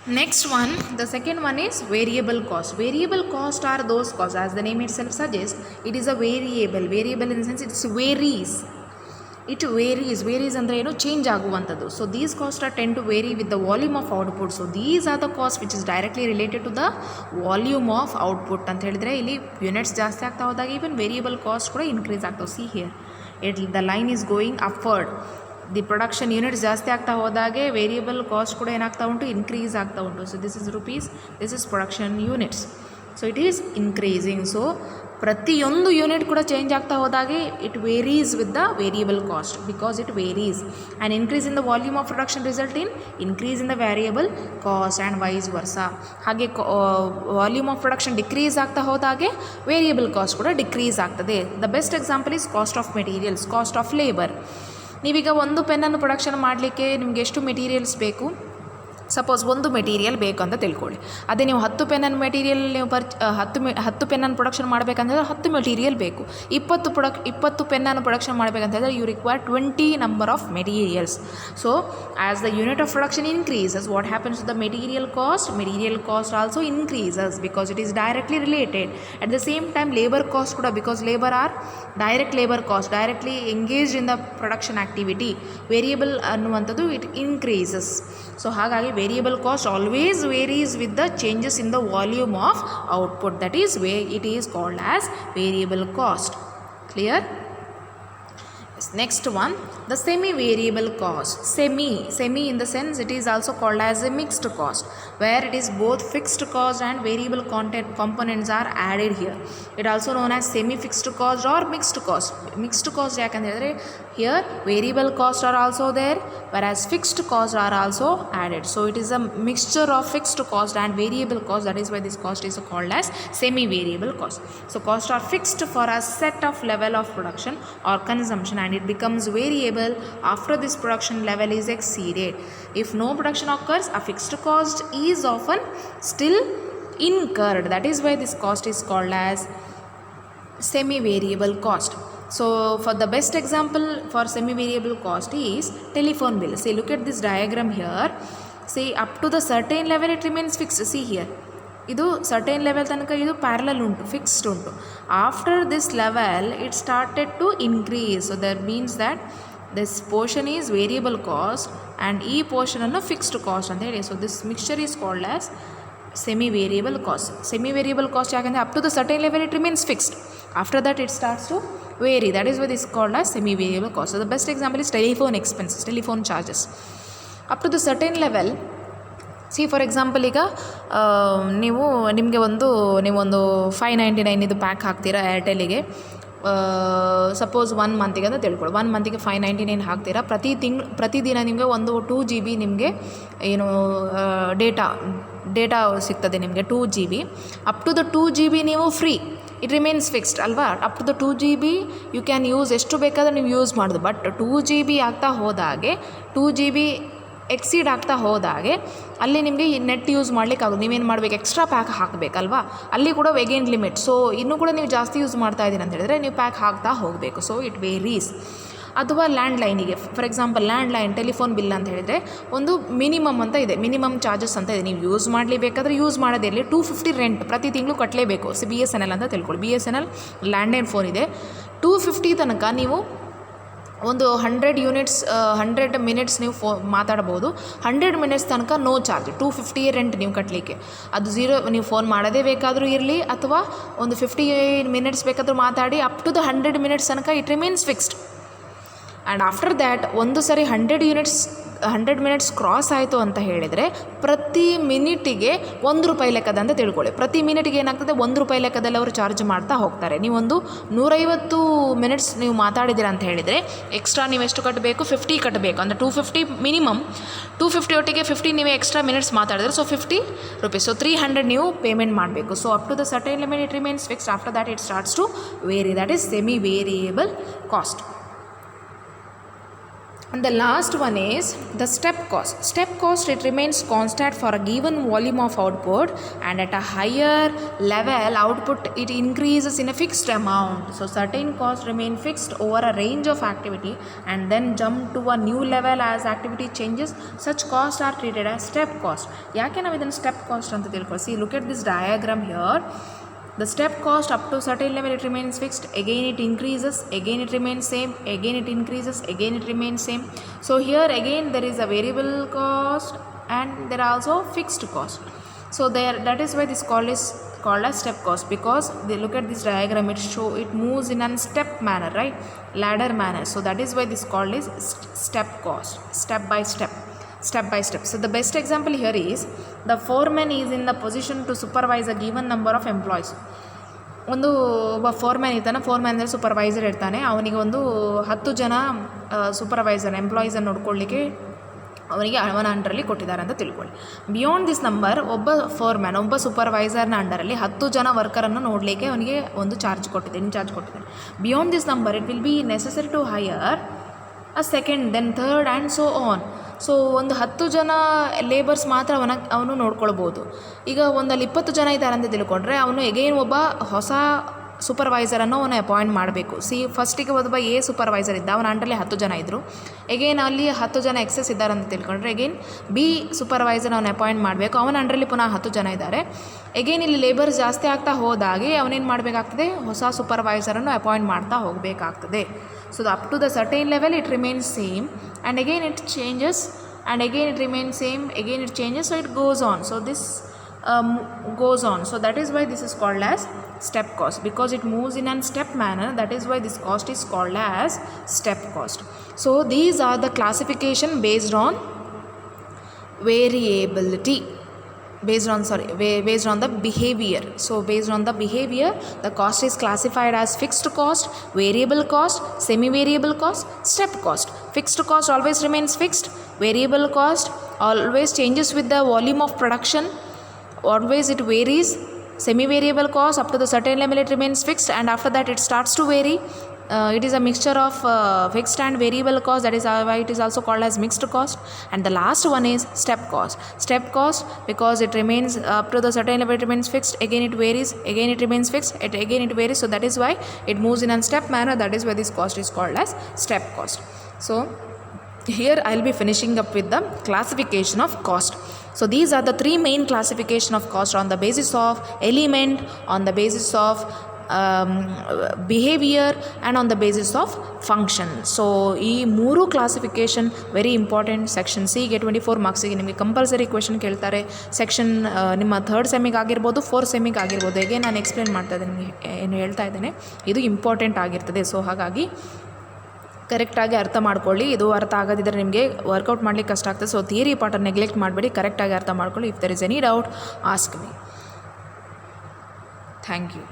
Next one, the second one is variable cost. Variable cost are those costs, as the name itself suggests, it is a variable. Variable in the sense it varies. It varies ಅಂದರೆ ಏನು, change ಆಗುವಂಥದ್ದು. So these cost are tend to vary with the volume of output. So these are the cost which is directly related to the volume of output ಅಂತ ಹೇಳಿದರೆ ಇಲ್ಲಿ units ಜಾಸ್ತಿ ಆಗ್ತಾ ಹೋದಾಗ even variable cost ಕೂಡ increase ಆಗ್ತಾವೆ. See here the line is going upward. The production units ಜಾಸ್ತಿ ಆಗ್ತಾ ಹೋದಾಗೆ ವೇರಿಯಬಲ್ ಕಾಸ್ಟ್ ಕೂಡ ಏನಾಗ್ತಾ ಉಂಟು, ಇನ್ಕ್ರೀಸ್ ಆಗ್ತಾ ಉಂಟು. So this is rupees, this is production units. So it is increasing. So ಪ್ರತಿಯೊಂದು ಯೂನಿಟ್ ಕೂಡ ಚೇಂಜ್ ಆಗ್ತಾ ಹೋದಾಗೆ it varies with the variable cost because it varies. And increase in the volume of production result in increase in the variable cost and wise ವರ್ಸ. ಹಾಗೆ volume of production decrease ಆಗ್ತಾ ಹೋದಾಗೆ variable cost ಕೂಡ decrease ಆಗ್ತದೆ. The best example is cost of materials, cost of labour. ನೀವೀಗ ಒಂದು ಪೆನ್ನನ್ನು production ಮಾಡಲಿಕ್ಕೆ ನಿಮಗೆ ಎಷ್ಟು ಮೆಟೀರಿಯಲ್ಸ್ ಬೇಕು, ಸಪೋಸ್ ಒಂದು ಮೆಟೀರಿಯಲ್ ಬೇಕು ಅಂತ ತಿಳ್ಕೊಳ್ಳಿ. ಅದೇ ನೀವು 10 ಪೆನ್ನನ್ನು ಮೆಟೀರಿಯಲ್ ನೀವು 10 ಪೆನ್ನನ್ನು ಪ್ರೊಡಕ್ಷನ್ ಮಾಡಬೇಕಂತಂದರೆ 10 ಮೆಟೀರಿಯಲ್ ಬೇಕು. 20 ಪೆನ್ನನ್ನು ಪ್ರೊಡಕ್ಷನ್ ಮಾಡಬೇಕಂತಂದರೆ you require 20 number of materials. So as the unit of production increases, what happens to the material cost? Material cost also increases because it is directly related. At the same time labour cost ಕೂಡ, because labour are direct labour cost, directly engaged in the production activity. Variable ಅನ್ನುವಂಥದ್ದು it increases. So ಹಾಗಾಗಿ variable cost always varies with the changes in the volume of output. That is way it is called as variable cost. Clear? Next one, the semi-variable cost. Semi in the sense it is also called as a mixed cost, where it is both fixed cost and variable components are added here. It also known as semi-fixed cost or mixed cost. Mixed cost yakandre here variable costs are also there, whereas fixed costs are also added. So it is a mixture of fixed cost and variable cost. That is why this cost is called as semi-variable cost. So costs are fixed for a set of level of production or consumption, and it becomes variable after this production level is exceeded. If no production occurs, a fixed cost is often still incurred. That is why this cost is called as semi-variable cost. So for the best example for semi-variable cost is telephone bill. See, look at this diagram here. See, up to the certain level it remains fixed. See here, ಇದು certain level ತನಕ ಇದು parallel ಉಂಟು, fixed ಉಂಟು. After this level it started to increase. So that means that this portion is variable cost and ಈ ಪೋರ್ಷನನ್ನು fixed cost ಅಂತ ಹೇಳಿ. So this mixture is called as semi variable cost. Semi variable cost ಯಾಕಂದರೆ up to the certain level it remains fixed. After that it starts to vary. That is why this called as semi variable cost. The best example is telephone expenses, telephone charges. Up to the certain level, see for example ಈಗ ನಿಮಗೆ ನೀವೊಂದು 599 ಇದು pack ಹಾಕ್ತೀರಾ ಏರ್ಟೆಲ್ಲಿಗೆ. Suppose 1 ಮಂತಿಗೆ ಅಂತ ತಿಳ್ಕೊಳ್ಳಿ, 1 ಮಂತಿಗೆ 599 ಹಾಕ್ತೀರಾ. ಪ್ರತಿದಿನ ನಿಮಗೆ ಒಂದು 2 GB ನಿಮಗೆ ಏನು ಡೇಟಾ ಸಿಗ್ತದೆ ನಿಮಗೆ, 2 GB. Up to the 2 GB ನೀವು ಫ್ರೀ, ಇಟ್ ರಿಮೇನ್ಸ್ ಫಿಕ್ಸ್ಡ್ ಅಲ್ವಾ. Up to the 2 GB you can use, ಎಷ್ಟು ಬೇಕಾದ್ರೆ ನೀವು ಯೂಸ್ ಮಾಡೋದು. ಬಟ್ 2 GB ಆಗ್ತಾ ಹೋದಾಗೆ, 2 GB ಎಕ್ಸೀಡ್ ಆಗ್ತಾ ಹೋದಾಗೆ ಅಲ್ಲಿ ನಿಮಗೆ ನೆಟ್ ಯೂಸ್ ಮಾಡಲಿಕ್ಕಾಗೋದು. ನೀವೇನು ಮಾಡಬೇಕು, ಎಕ್ಸ್ಟ್ರಾ ಪ್ಯಾಕ್ ಹಾಕಬೇಕಲ್ವಾ, ಅಲ್ಲಿ ಕೂಡ ವೆಗೇನ್ ಲಿಮಿಟ್. ಸೊ ಇನ್ನೂ ಕೂಡ ನೀವು ಜಾಸ್ತಿ ಯೂಸ್ ಮಾಡ್ತಾ ಇದ್ದೀರಿ ಅಂತ ಹೇಳಿದ್ರೆ ನೀವು ಪ್ಯಾಕ್ ಹಾಕ್ತಾ ಹೋಗಬೇಕು. So it varies. ಅಥವಾ ಲ್ಯಾಂಡ್ಲೈನಿಗೆ, for example landline telephone bill ಅಂತ ಹೇಳಿದರೆ ಒಂದು ಮಿನಿಮಮ್ ಅಂತ ಇದೆ, ಮಿನಿಮಮ್ ಚಾರ್ಜಸ್ ಅಂತ ಇದೆ. ನೀವು ಯೂಸ್ ಮಾಡಲೇಬೇಕಾದ್ರೆ ಯೂಸ್ ಮಾಡೋದಿರಲಿ 250 ರೆಂಟ್ ಪ್ರತಿ ತಿಂಗಳು ಕಟ್ಟಲೇಬೇಕು. BSNL ಅಂತ ತಿಳ್ಕೊಳ್ಳಿ, BSNL ಲ್ಯಾಂಡ್ಲೈನ್ ಫೋನ್ ಇದೆ. 250 ತನಕ ನೀವು ಒಂದು 100 ಮಿನಿಟ್ಸ್ ನೀವು ಮಾತಾಡ್ಬೋದು. 100 ಮಿನಿಟ್ಸ್ ತನಕ ನೋ ಚಾರ್ಜ್, 250 ರೆಂಟ್ ನೀವು ಕಟ್ಟಲಿಕ್ಕೆ. ಅದು ಝೀರೋ, ನೀವು ಫೋನ್ ಮಾಡೋದೇ ಬೇಕಾದರೂ ಇರಲಿ ಅಥವಾ ಒಂದು 50 ಮಿನಿಟ್ಸ್ ಬೇಕಾದರೂ ಮಾತಾಡಿ, ಅಪ್ ಟು ದ 100 ಮಿನಿಟ್ಸ್ ತನಕ it remains fixed. And after that ಒಂದು ಸರಿ 100 ಮಿನಿಟ್ಸ್ ಕ್ರಾಸ್ ಆಯಿತು ಅಂತ ಹೇಳಿದರೆ ಪ್ರತಿ ಮಿನಿಟಿಗೆ ₹1 ಲೆಕ್ಕದ ಅಂತ ತಿಳ್ಕೊಳ್ಳಿ. ಪ್ರತಿ ಮಿನಿಟಿಗೆ ಏನಾಗ್ತದೆ, ₹1 ಲೆಕ್ಕದಲ್ಲಿ ಅವರು ಚಾರ್ಜ್ ಮಾಡ್ತಾ ಹೋಗ್ತಾರೆ. ನೀವೊಂದು 150 ಮಿನಿಟ್ಸ್ ನೀವು ಮಾತಾಡಿದ್ದೀರ ಅಂತ ಹೇಳಿದರೆ ಎಕ್ಸ್ಟ್ರಾ ನೀವು ಎಷ್ಟು ಕಟ್ಟಬೇಕು, 50 ಕಟ್ಟಬೇಕು. ಅಂದರೆ 250 ಮಿನಿಮಮ್, 250 ಒಟ್ಟಿಗೆ 50 ನೀವು ಎಕ್ಸ್ಟ್ರಾ ಮಿನಿಟ್ಸ್ ಮಾತಾಡಿದ್ರೆ ಸೊ ₹50. ಸೊ 300 ನೀವು ಪೇಮೆಂಟ್ ಮಾಡಬೇಕು. So up to the certain limit it remains fixed. After that it starts to vary. That is semi variable cost. And the last one is the step cost. Step cost, it remains constant for a given volume of output, and at a higher level output it increases in a fixed amount. So certain costs remain fixed over a range of activity and then jump to a new level as activity changes. Such costs are treated as step cost. ಯಾಕೆ ನಾವು ಇದನ್ನು step cost ಅಂತ ತಿಳ್ಕೊಳ್ಳಿ? See, look at this diagram here. The step cost up to certain level it remains fixed, again it increases, again it remains same, again it increases, again it remains same. So here again there is a variable cost and there are also fixed cost. So there, that is why this called as step cost, because they look at this diagram, it moves in a step manner, right, ladder manner. So that is why this called is step cost, step by step. So the best example here is the foreman is in the position to supervise a given number of employees. ಒಂದು ಒಬ್ಬ ಫೋರ್ಮ್ಯಾನ್ ಇರ್ತಾನೆ, ಫೋರ್ಮ್ಯಾನ್ ಅಂದರೆ supervisor ಇರ್ತಾನೆ, ಅವನಿಗೆ ಒಂದು 10 ಜನ supervisor ಎಂಪ್ಲಾಯೀಸನ್ನು ನೋಡ್ಕೊಳ್ಳಿಕ್ಕೆ ಅವನಿಗೆ ಅವನ ಅಂಡರಲ್ಲಿ ಕೊಟ್ಟಿದ್ದಾರೆ ಅಂತ ತಿಳ್ಕೊಳ್ಳಿ. ಬಿಯಾಂಡ್ ದಿಸ್ ನಂಬರ್ ಒಬ್ಬ ಫೋರ್ಮ್ಯಾನ್, ಒಬ್ಬ ಸೂಪರ್ವೈಸರ್ನ ಅಂಡರಲ್ಲಿ 10 ಜನ ವರ್ಕರನ್ನು ನೋಡಲಿಕ್ಕೆ ಅವನಿಗೆ ಒಂದು ಇನ್ಚಾರ್ಜ್ ಕೊಟ್ಟಿದ್ದಾನೆ. Beyond this number it will be necessary to hire a second, then third and so on. So ಒಂದು 10 ಜನ ಲೇಬರ್ಸ್ ಮಾತ್ರ ಅವನು ನೋಡ್ಕೊಳ್ಬೋದು. ಈಗ ಒಂದಲ್ಲಿ 20 ಜನ ಇದ್ದಾರೆ ಅಂತ ತಿಳ್ಕೊಂಡ್ರೆ ಅವನು ಎಗೈನ್ ಒಬ್ಬ ಹೊಸ ಸೂಪರ್ವೈಸರನ್ನು ಅವನು ಅಪಾಯಿಂಟ್ ಮಾಡಬೇಕು. ಫಸ್ಟಿಗೆ ಒಬ್ಬ ಸೂಪರ್ವೈಸರ್ ಇದ್ದ, ಅವನ ಅಂಡರಲ್ಲಿ 10 ಜನ ಇದ್ದರು. ಎಗೈನ್ ಅಲ್ಲಿ 10 ಜನ ಎಕ್ಸೆಸ್ ಇದ್ದಾರೆ ಅಂತ ತಿಳ್ಕೊಂಡ್ರೆ ಎಗೈನ್ ಬಿ ಸೂಪರ್ವೈಸರ್ ಅವನು ಅಪಾಯಿಂಟ್ ಮಾಡಬೇಕು, ಅವನ ಅಂಡರಲ್ಲಿ ಪುನಃ 10 ಜನ ಇದ್ದಾರೆ. ಎಗೈನ್ ಇಲ್ಲಿ ಲೇಬರ್ಸ್ ಜಾಸ್ತಿ ಆಗ್ತಾ ಹೋದಾಗೆ ಅವನೇನು ಮಾಡಬೇಕಾಗ್ತದೆ, ಹೊಸ ಸೂಪರ್ವೈಸರನ್ನು ಅಪಾಯಿಂಟ್ ಮಾಡ್ತಾ ಹೋಗಬೇಕಾಗ್ತದೆ. So up to the certain level it remains same, and again it changes, and again it remains same, again it changes, so it goes on. So this goes on. So that is why this is called as step cost, because it moves in a step manner. That is why this cost is called as step cost. So these are the classification based on variability, based on the behavior. So based on the behavior, the cost is classified as fixed cost, variable cost, semi variable cost, step cost. Fixed cost always remains fixed, variable cost always changes with the volume of production, always it varies. Semi variable cost up to the certain level it remains fixed, and after that it starts to vary. It is a mixture of fixed and variable cost. That is why it is also called as mixed cost. And the last one is step cost. Step cost, because it remains up to the certain level it remains fixed, again it varies, again it remains fixed, again it varies. So that is why it moves in a step manner. That is why this cost is called as step cost. So here I will be finishing up with the classification of cost. So these are the 3 main classification of cost on the basis of element, on the basis of behavior, and on the basis of function. So ಈ 3 classification very important. Section ಸಿಗೆ 24 ಮಾರ್ಕ್ಸಿಗೆ ನಿಮಗೆ compulsory question ಕೇಳ್ತಾರೆ. Section ನಿಮ್ಮ 3rd ಸೆಮಿಗೆ ಆಗಿರ್ಬೋದು, 4th ಸೆಮಿಗೆ ಆಗಿರ್ಬೋದು. ಹೇಗೆ ನಾನು explain ಮಾಡ್ತಾ ಇದ್ದೀನಿ, ಏನು ಹೇಳ್ತಾ ಇದ್ದೇನೆ, ಇದು ಇಂಪಾರ್ಟೆಂಟ್ ಆಗಿರ್ತದೆ. ಸೊ ಹಾಗಾಗಿ ಕರೆಕ್ಟಾಗಿ ಅರ್ಥ ಮಾಡ್ಕೊಳ್ಳಿ. ಇದು ಅರ್ಥ ಆಗೋದಿದ್ದರೆ ನಿಮಗೆ ವರ್ಕೌಟ್ ಮಾಡಲಿಕ್ಕೆ ಕಷ್ಟ ಆಗ್ತದೆ. ಸೊ ಥಿಯರಿ ಪಾರ್ಟ್ ನೆಗ್ಲೆಕ್ಟ್ ಮಾಡಬೇಡಿ, ಕರೆಕ್ಟಾಗಿ ಅರ್ಥ ಮಾಡ್ಕೊಳ್ಳಿ. If there is any doubt ask me. Thank you.